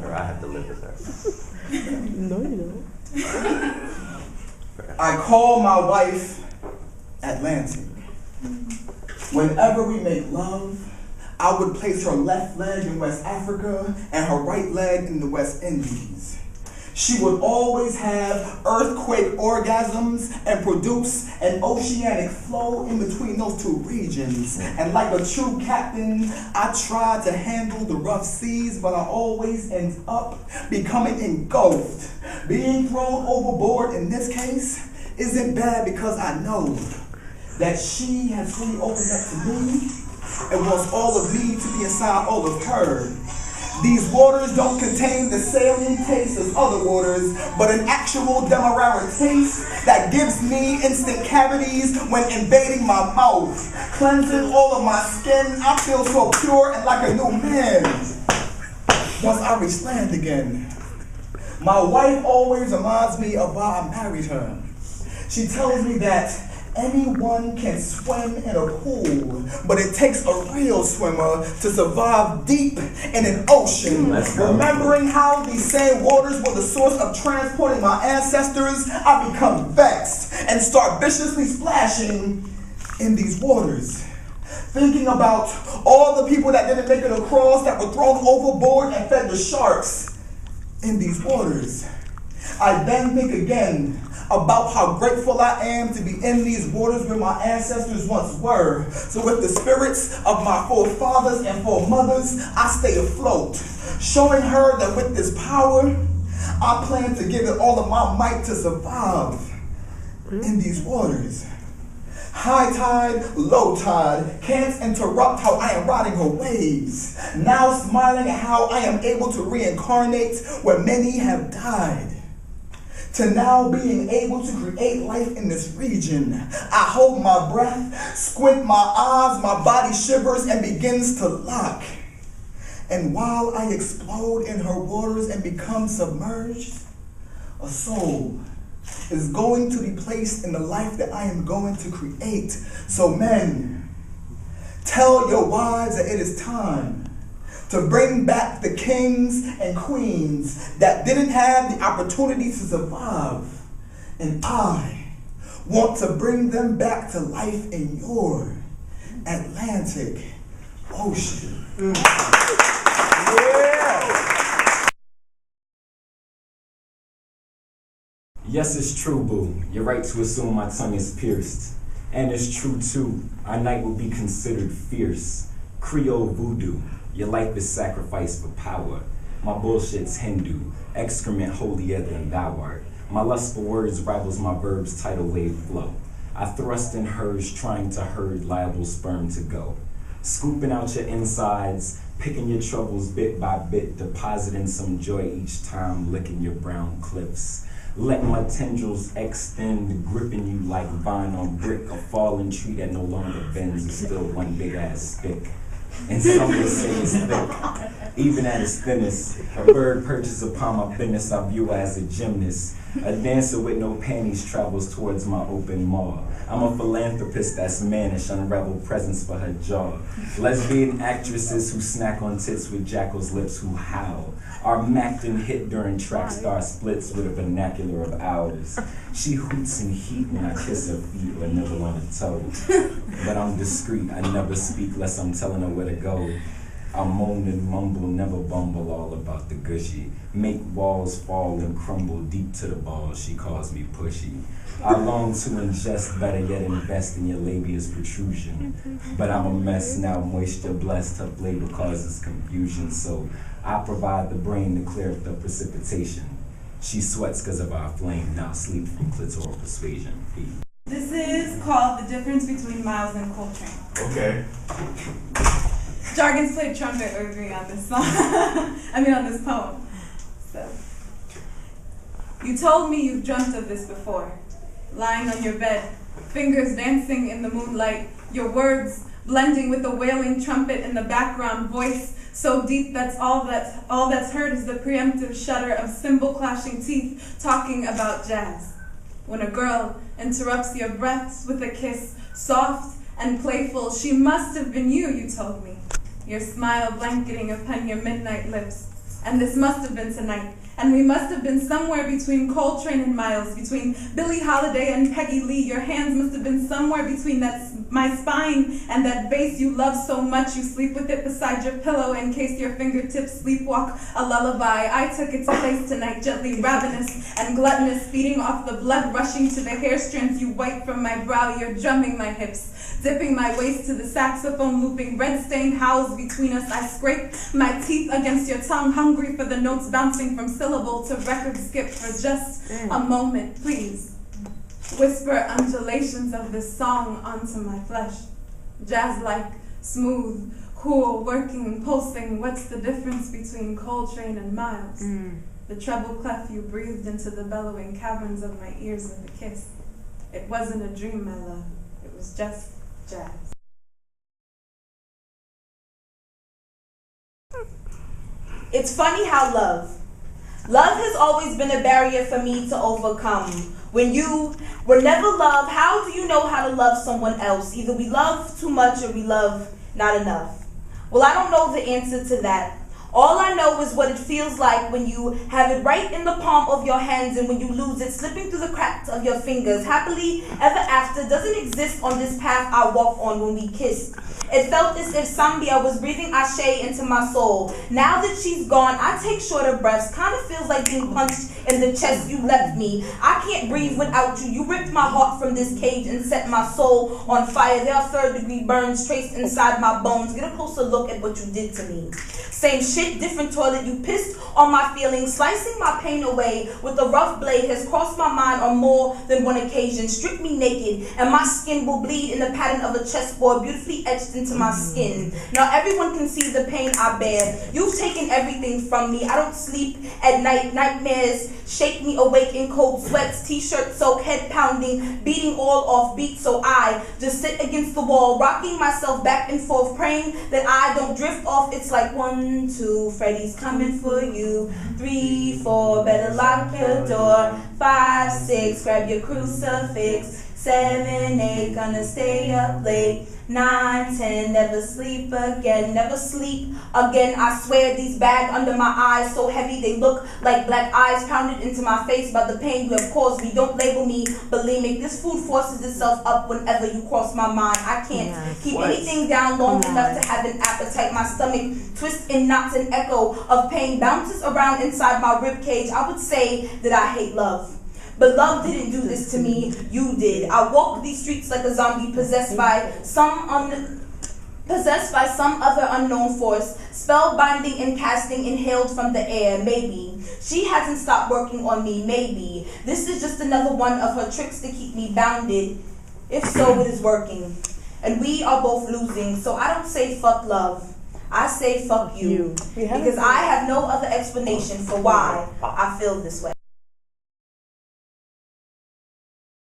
I have to live with her. No, you don't. I call my wife Atlantic. Whenever we make love, I would place her left leg in West Africa and her right leg in the West Indies. She would always have earthquake orgasms and produce an oceanic flow in between those two regions. And like a true captain, I tried to handle the rough seas, but I always end up becoming engulfed. Being thrown overboard in this case isn't bad because I know that she has fully opened up to me and wants all of me to be inside all of her. These waters don't contain the saline taste of other waters, but an actual demerara taste that gives me instant cavities when invading my mouth. Cleansing all of my skin, I feel so pure and like a new man. Once I reach land again, my wife always reminds me of why I married her. She tells me that anyone can swim in a pool, but it takes a real swimmer to survive deep in an ocean. Remembering how these same waters were the source of transporting my ancestors, I become vexed and start viciously splashing in these waters. Thinking about all the people that didn't make it across, that were thrown overboard and fed to sharks in these waters. I then think again about how grateful I am to be in these waters where my ancestors once were. So with the spirits of my forefathers and foremothers, I stay afloat, showing her that with this power, I plan to give it all of my might to survive in these waters. High tide, low tide, can't interrupt how I am riding her waves. Now smiling at how I am able to reincarnate where many have died. To now being able to create life in this region. I hold my breath, squint my eyes, my body shivers and begins to lock. And while I explode in her waters and become submerged, a soul is going to be placed in the life that I am going to create. So men, tell your wives that it is time to bring back the kings and queens that didn't have the opportunity to survive. And I want to bring them back to life in your Atlantic Ocean. Yeah. Yes, it's true, boo. You're right to assume my tongue is pierced. And it's true, too. Our night will be considered fierce. Creole voodoo. Your life is sacrificed for power. My bullshit's Hindu, excrement holier than thou art. My lust for words rivals my verb's tidal wave flow. I thrust in hers, trying to herd liable sperm to go. Scooping out your insides, picking your troubles bit by bit, depositing some joy each time, licking your brown cliffs. Letting my tendrils extend, gripping you like vine on brick. A fallen tree that no longer bends is still one big ass stick. And some will say it's thick, even at its thinnest. A bird perches upon my business, I view her as a gymnast. A dancer with no panties travels towards my open maw. I'm a philanthropist that's mannish, unraveled presents for her jaw. Lesbian actresses who snack on tits with jackal's lips who howl. Are macked and hit during track star splits with a vernacular of ours. She hoots in heat when I kiss her feet or nibble on her toe. But I'm discreet, I never speak less I'm telling her where to go. I moan and mumble, never bumble all about the gushy. Make walls fall and crumble deep to the balls, she calls me pushy. I long to ingest, better yet invest in your labia's protrusion. But I'm a mess now, moisture blessed, her flavor causes confusion. So I provide the brain to clear up the precipitation. She sweats because of our flame, now sleep from clitoral persuasion. This is called The Difference Between Miles and Coltrane. Okay. Jargon's played trumpet with me on this song. on this poem. So, you told me you've dreamt of this before. Lying on your bed, fingers dancing in the moonlight, your words blending with the wailing trumpet in the background, voice so deep that's all that's heard is the preemptive shudder of cymbal clashing teeth talking about jazz. When a girl interrupts your breaths with a kiss, soft and playful, she must have been you told me. Your smile blanketing upon your midnight lips, And this must have been tonight. And we must have been somewhere between Coltrane and Miles, between Billie Holiday and Peggy Lee. Your hands must have been somewhere between my spine and that bass you love so much you sleep with it beside your pillow in case your fingertips sleepwalk a lullaby. I took its place tonight, gently ravenous and gluttonous, feeding off the blood rushing to the hair strands you wipe from my brow. You're drumming my hips, dipping my waist to the saxophone looping. Red-stained howls between us. I scrape my teeth against your tongue, hungry for the notes bouncing from syllable to record skip for just a moment. Please whisper undulations of this song onto my flesh. Jazz-like, smooth, cool, working, pulsing. What's the difference between Coltrane and Miles? The treble clef you breathed into the bellowing caverns of my ears with a kiss. It wasn't a dream, my love. It was just jazz. It's funny how love has always been a barrier for me to overcome. When you were never loved, how do you know how to love someone else? Either we love too much or we love not enough. Well, I don't know the answer to that. All I know is what it feels like when you have it right in the palm of your hands and when you lose it, slipping through the cracks of your fingers. Happily ever after doesn't exist on this path I walk on when we kissed. It felt as if Sambia was breathing Ashe into my soul. Now that she's gone, I take shorter breaths. Kind of feels like being punched in the chest. You left me. I can't breathe without you. You ripped my heart from this cage and set my soul on fire. There are third-degree burns traced inside my bones. Get a closer look at what you did to me. Same shit, different toilet. You pissed on my feelings, slicing my pain away with a rough blade has crossed my mind on more than one occasion. Strip me naked, and my skin will bleed in the pattern of a chessboard, beautifully etched into my skin. Now everyone can see the pain I bear. You've taken everything from me. I don't sleep at night. Nightmares shake me awake in cold sweats, t-shirt soaked, head pounding, beating all off beat. So I just sit against the wall, rocking myself back and forth, praying that I don't drift off. It's like 1, 2, Freddy's coming for you. 3, 4, better lock your door. 5, 6, grab your crucifix. 7, 8, gonna stay up late. 9, 10, never sleep again, never sleep again. I swear these bags under my eyes so heavy they look like black eyes pounded into my face by the pain you have caused me. Don't label me bulimic. This food forces itself up whenever you cross my mind. I can't keep anything down long enough to have an appetite. My stomach twists in knots, an echo of pain bounces around inside my rib cage. I would say that I hate love. But love didn't do this to me, you did. I walk these streets like a zombie possessed by some other unknown force, spellbinding and casting inhaled from the air. Maybe she hasn't stopped working on me. Maybe this is just another one of her tricks to keep me bounded. If so, it is working. And we are both losing. So I don't say fuck love. I say fuck you. Because I have no other explanation for why I feel this way.